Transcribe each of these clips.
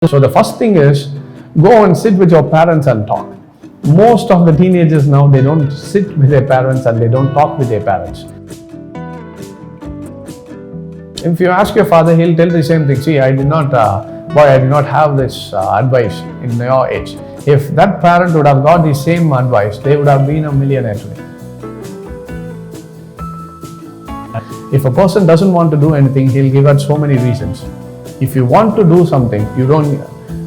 So the first thing is, go and sit with your parents and talk. Most of the teenagers now, they don't sit with their parents and they don't talk with their parents. If you ask your father, he'll tell the same thing. See, I did not have this advice in your age. If that parent would have got the same advice, they would have been a millionaire today. If a person doesn't want to do anything, he'll give out so many reasons. If you want to do something, you don't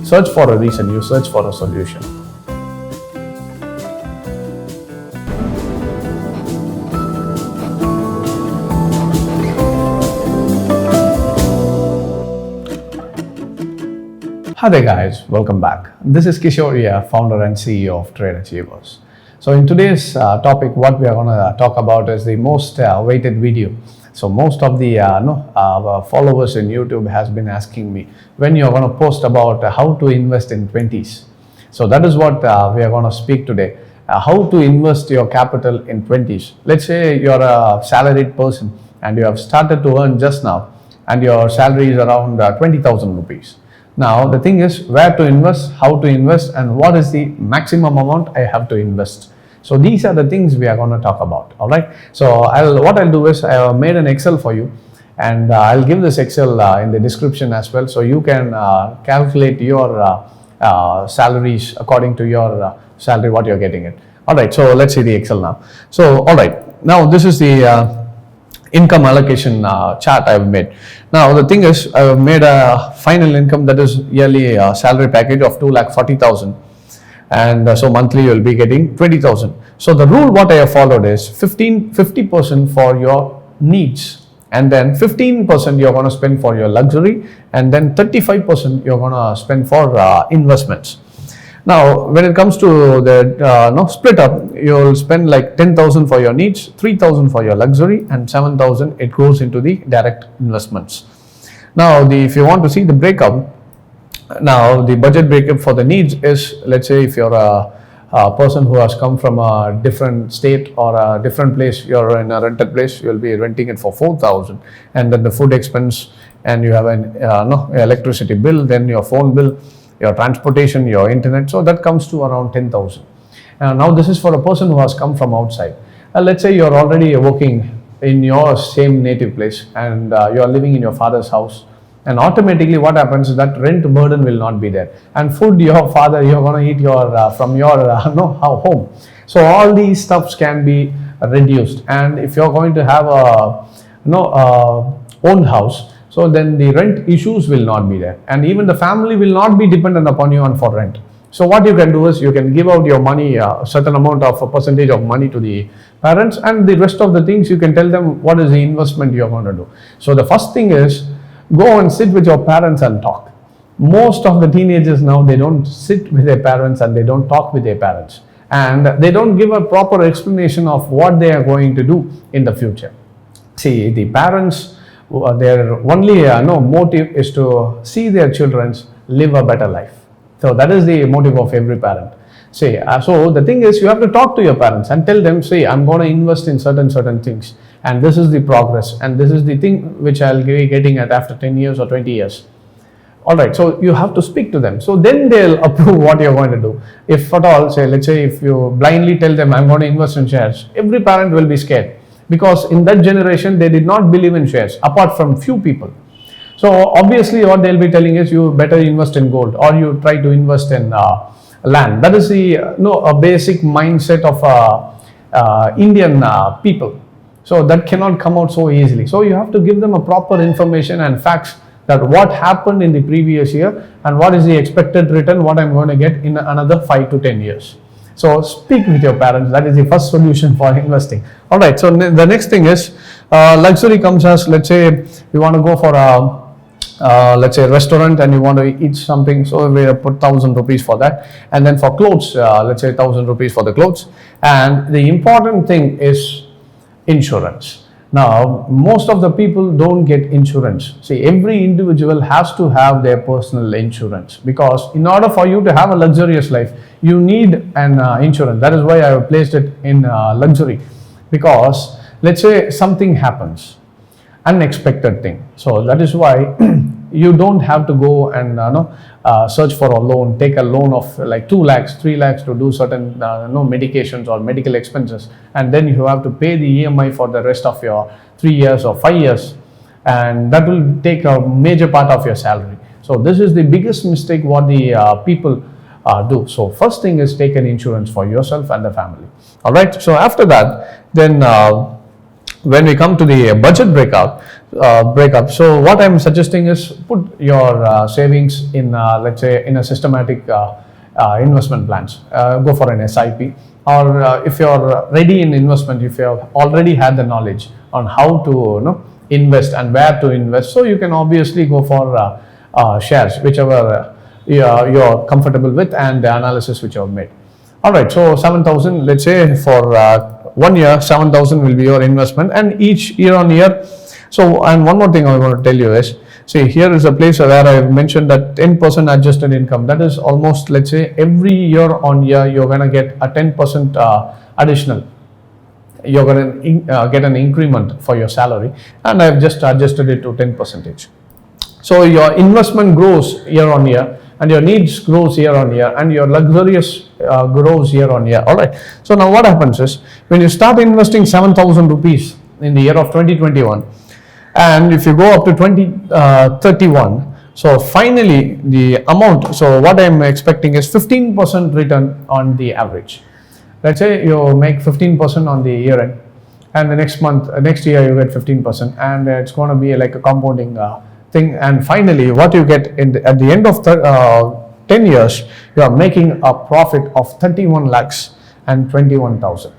search for a reason, you search for a solution. Hi there guys, welcome back. This is Kishore here, founder and CEO of Trade Achievers. So in today's topic, what we are going to talk about is the most awaited video. So most of the followers in YouTube has been asking me when you're going to post about how to invest in 20s. So that is what we are going to speak today. How to invest your capital in 20s. Let's say you're a salaried person and you have started to earn just now and your salary is around 20,000 rupees. Now the thing is where to invest, how to invest, and what is the maximum amount I have to invest. So these are the things we are going to talk about. All right. So what I'll do is I have made an Excel for you, and I'll give this Excel in the description as well, so you can calculate your salaries according to your salary, what you're getting it. All right. So let's see the Excel now. So all right. Now this is the income allocation chart I've made. Now the thing is, I've made a final income, that is yearly salary package of 2,40,000. And so monthly you will be getting 20,000. So the rule what I have followed is 50% for your needs, and then 15% you're going to spend for your luxury, and then 35% you're going to spend for investments. Now when it comes to the split up, you'll spend like 10,000 for your needs, 3,000 for your luxury, and 7,000 it goes into the direct investments. Now if you want to see the breakup, now the budget breakup for the needs is, let's say if you're a person who has come from a different state or a different place, you're in a rented place, you'll be renting it for 4,000, and then the food expense, and you have an electricity bill, then your phone bill, your transportation, your internet, so that comes to around 10,000. Now this is for a person who has come from outside. Let's say you're already working in your same native place and you're living in your father's house, and automatically what happens is that rent burden will not be there, and food you're going to eat from your home. So all these stuffs can be reduced, and if you're going to have a owned house, so then the rent issues will not be there, and even the family will not be dependent upon you on for rent. So what you can do is you can give out your money, a certain amount of a percentage of money to the parents, and the rest of the things you can tell them what is the investment you're going to do. So the first thing is, go and sit with your parents and talk. Most of the teenagers now, they don't sit with their parents and they don't talk with their parents, and they don't give a proper explanation of what they are going to do in the future. See, the parents, their only motive is to see their children live a better life. So that is the motive of every parent. See, so the thing is, you have to talk to your parents and tell them, say, I'm going to invest in certain things, and this is the progress, and this is the thing which I'll be getting at after 10 years or 20 years. All right, so you have to speak to them. So then they'll approve what you're going to do. If at all, let's say if you blindly tell them, I'm going to invest in shares, every parent will be scared, because in that generation, they did not believe in shares, apart from few people. So obviously what they'll be telling is, you better invest in gold, or you try to invest in land. That is the a basic mindset of Indian people. So that cannot come out so easily. So you have to give them a proper information and facts, that what happened in the previous year and what is the expected return, what I'm going to get in another 5 to 10 years. So speak with your parents. That is the first solution for investing. All right. So the next thing is luxury comes as, let's say you want to go for let's say a restaurant and you want to eat something, so we put 1,000 rupees for that. And then for clothes, let's say 1,000 rupees for the clothes. And the important thing is insurance. Now most of the people don't get insurance. See, every individual has to have their personal insurance, because in order for you to have a luxurious life, you need an insurance. That is why I have placed it in luxury, because let's say something happens, unexpected thing. So that is why you don't have to go and search for a loan, take a loan of like 2 lakhs, 3 lakhs to do certain medications or medical expenses, and then you have to pay the EMI for the rest of your 3 years or 5 years, and that will take a major part of your salary. So this is the biggest mistake what the people do. So first thing is take an insurance for yourself and the family. All right. So after that, then when we come to the budget breakup. So what I'm suggesting is put your savings in, let's say, in a systematic investment plans. Go for an SIP, or if you're ready in investment, if you have already had the knowledge on how to invest and where to invest, so you can obviously go for shares, whichever you're comfortable with, and the analysis which you have made. All right, so 7,000, let's say for 1 year, 7,000 will be your investment, and each year on year. So, and one more thing I want to tell you is, see, here is a place where I have mentioned that 10% adjusted income. That is almost, let's say, every year on year, you're going to get a 10% additional. You're going to get an increment for your salary, and I've just adjusted it to 10%. So your investment grows year on year, and your needs grows year on year, and your luxurious grows year on year. All right. So now what happens is, when you start investing 7,000 rupees in the year of 2021, and if you go up to 2031, so finally the amount, so what I'm expecting is 15% return on the average. Let's say you make 15% on the year end, and the next year you get 15%, and it's going to be like a compounding thing. And finally, what you get at the end of 10 years, you are making a profit of 31 lakhs and 21,000.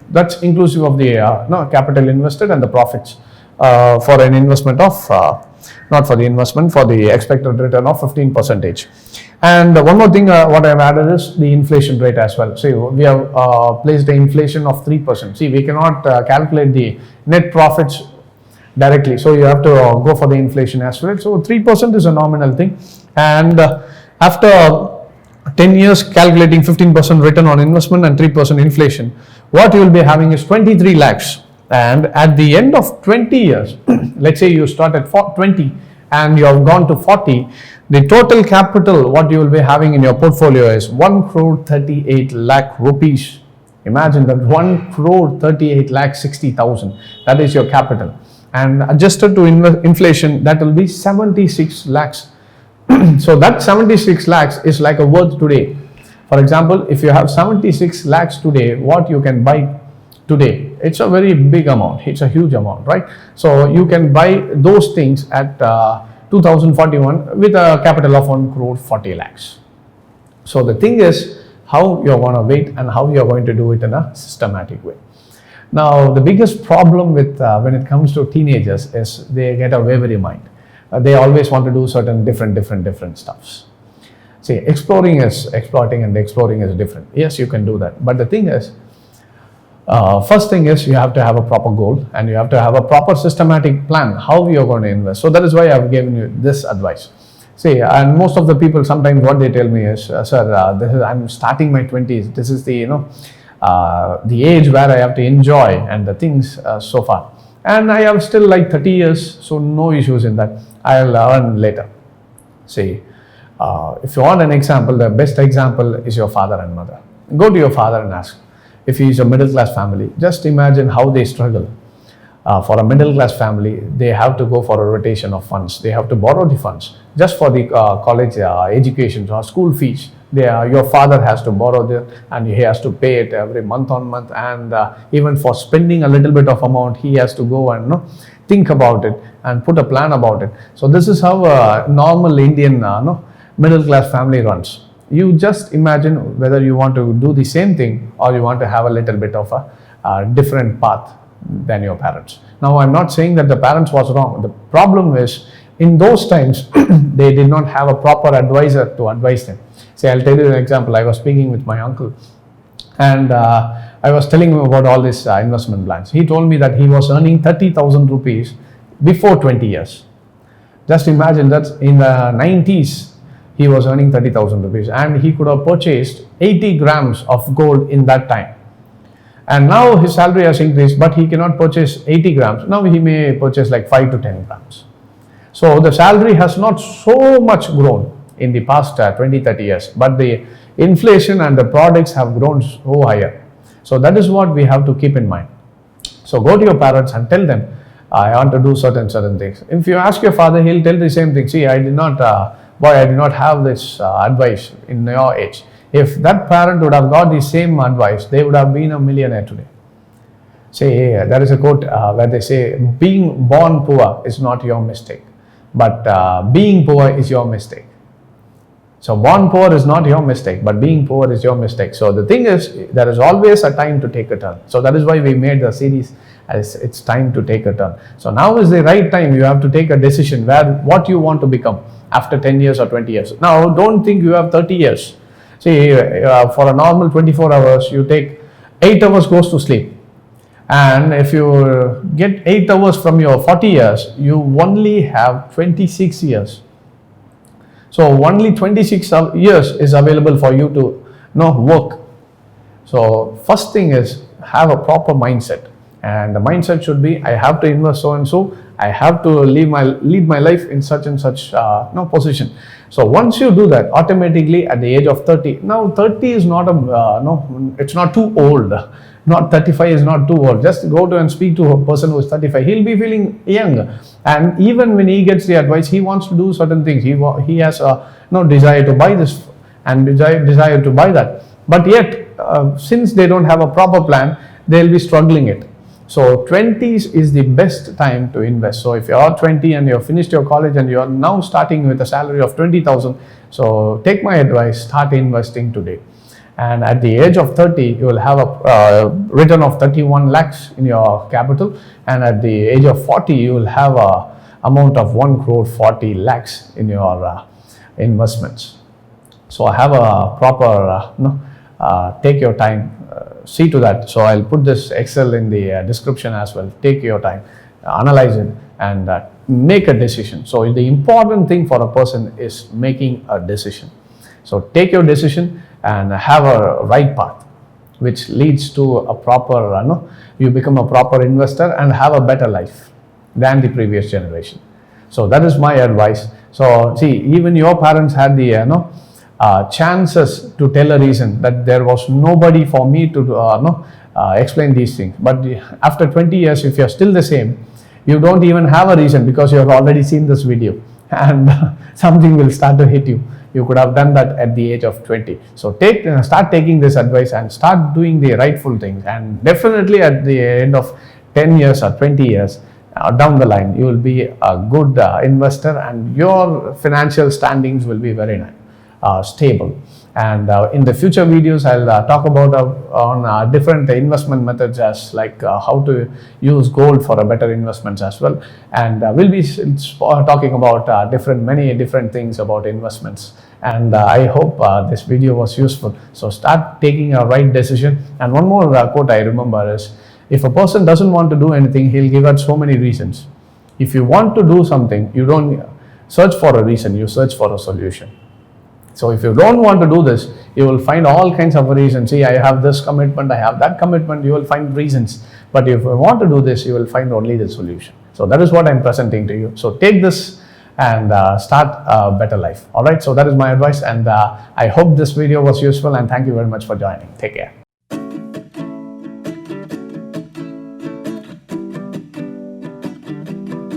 That's inclusive of the capital invested and the profits for an investment of, not for the investment, for the expected return of 15%. And one more thing, what I have added is the inflation rate as well. See, we have placed the inflation of 3%. See, we cannot calculate the net profits directly, so you have to go for the inflation as well. So 3% is a nominal thing, and after 10 years calculating 15% return on investment and 3% inflation, what you will be having is 23 lakhs. And at the end of 20 years, let's say you start at 20 and you have gone to 40, the total capital what you will be having in your portfolio is 1 crore 38 lakh rupees. Imagine that, 1 crore 38 lakh 60,000. That is your capital. And adjusted to inflation, that will be 76 lakhs. So that 76 lakhs is like a worth today. For example, if you have 76 lakhs today, what you can buy today, it's a very big amount, it's a huge amount, right? So you can buy those things at 2041 with a capital of 1 crore 40 lakhs. So the thing is how you're going to wait and how you're going to do it in a systematic way. Now, the biggest problem with when it comes to teenagers is they get a wavering mind. They always want to do certain different stuffs. See, exploring is exploiting and exploring is different. Yes, you can do that. But the thing is, first thing is you have to have a proper goal, and you have to have a proper systematic plan how you're going to invest. So that is why I've given you this advice. See, and most of the people sometimes what they tell me is, sir, I'm starting my 20s. This is the the age where I have to enjoy and the things so far. And I have still like 30 years, so no issues in that. I'll earn later. See, if you want an example, the best example is your father and mother. Go to your father and ask. If he is a middle class family, just imagine how they struggle. For a middle class family, they have to go for a rotation of funds. They have to borrow the funds just for the college education or school fees. Your father has to borrow it, and he has to pay it every month on month, and even for spending a little bit of amount, he has to go and think about it and put a plan about it. So this is how a normal Indian middle class family runs. You just imagine whether you want to do the same thing or you want to have a little bit of a different path than your parents. Now, I'm not saying that the parents was wrong. The problem is, in those times, they did not have a proper advisor to advise them. See, I'll tell you an example. I was speaking with my uncle, and I was telling him about all these investment plans. He told me that he was earning 30,000 rupees before 20 years. Just imagine that in the 90s, he was earning 30,000 rupees, and he could have purchased 80 grams of gold in that time. And now his salary has increased, but he cannot purchase 80 grams. Now he may purchase like 5 to 10 grams. So the salary has not so much grown, in the past 20-30 years, but the inflation and the products have grown so higher. So that is what we have to keep in mind. So go to your parents and tell them, I want to do certain things. If you ask your father, he'll tell the same thing. See, I did not, I did not have this advice in your age. If that parent would have got the same advice, they would have been a millionaire today. Say, there is a quote where they say, being born poor is not your mistake, but being poor is your mistake. So born poor is not your mistake, but being poor is your mistake. So the thing is, there is always a time to take a turn. So that is why we made the series as it's time to take a turn. So now is the right time. You have to take a decision what you want to become after 10 years or 20 years. Now, don't think you have 30 years. See, for a normal 24 hours, you take 8 hours goes to sleep. And if you get 8 hours from your 40 years, you only have 26 years. So only 26 years is available for you to work. So first thing is have a proper mindset, and the mindset should be, I have to invest so and so, I have to lead my life in such and such position. So once you do that, automatically at the age of 30, now 30 is not it's not too old. Not 35 is not too old. Just go to and speak to a person who is 35. He'll be feeling young, and even when he gets the advice, he wants to do certain things. He has no desire to buy this and desire to buy that. But yet, since they don't have a proper plan, they'll be struggling it. So 20s is the best time to invest. So if you are 20 and you've finished your college and you are now starting with a salary of 20,000, so take my advice, start investing today. And at the age of 30, you will have a return of 31 lakhs in your capital. And at the age of 40, you will have a amount of 1 crore 40 lakhs in your investments. So have a proper, take your time, see to that. So I'll put this Excel in the description as well. Take your time, analyze it, and make a decision. So the important thing for a person is making a decision. So take your decision and have a right path, which leads to a proper, you become a proper investor and have a better life than the previous generation. So that is my advice. So see, even your parents had the, chances to tell a reason that there was nobody for me to explain these things. But after 20 years, if you're still the same, you don't even have a reason because you have already seen this video and something will start to hit you. You could have done that at the age of 20. So start taking this advice and start doing the rightful things. And definitely at the end of 10 years or 20 years down the line, you will be a good investor and your financial standings will be very stable. And in the future videos, I'll talk about on different investment methods, as like how to use gold for a better investments as well. And we'll be talking about many different things about investments. And I hope this video was useful. So start taking a right decision. And one more quote I remember is, if a person doesn't want to do anything, he'll give out so many reasons. If you want to do something, you don't search for a reason, you search for a solution. So if you don't want to do this, you will find all kinds of reasons. See, I have this commitment, I have that commitment, you will find reasons. But if you want to do this, you will find only the solution. So that is what I'm presenting to you. So take this and start a better life. All right, so that is my advice, and I hope this video was useful, and thank you very much for joining. Take care.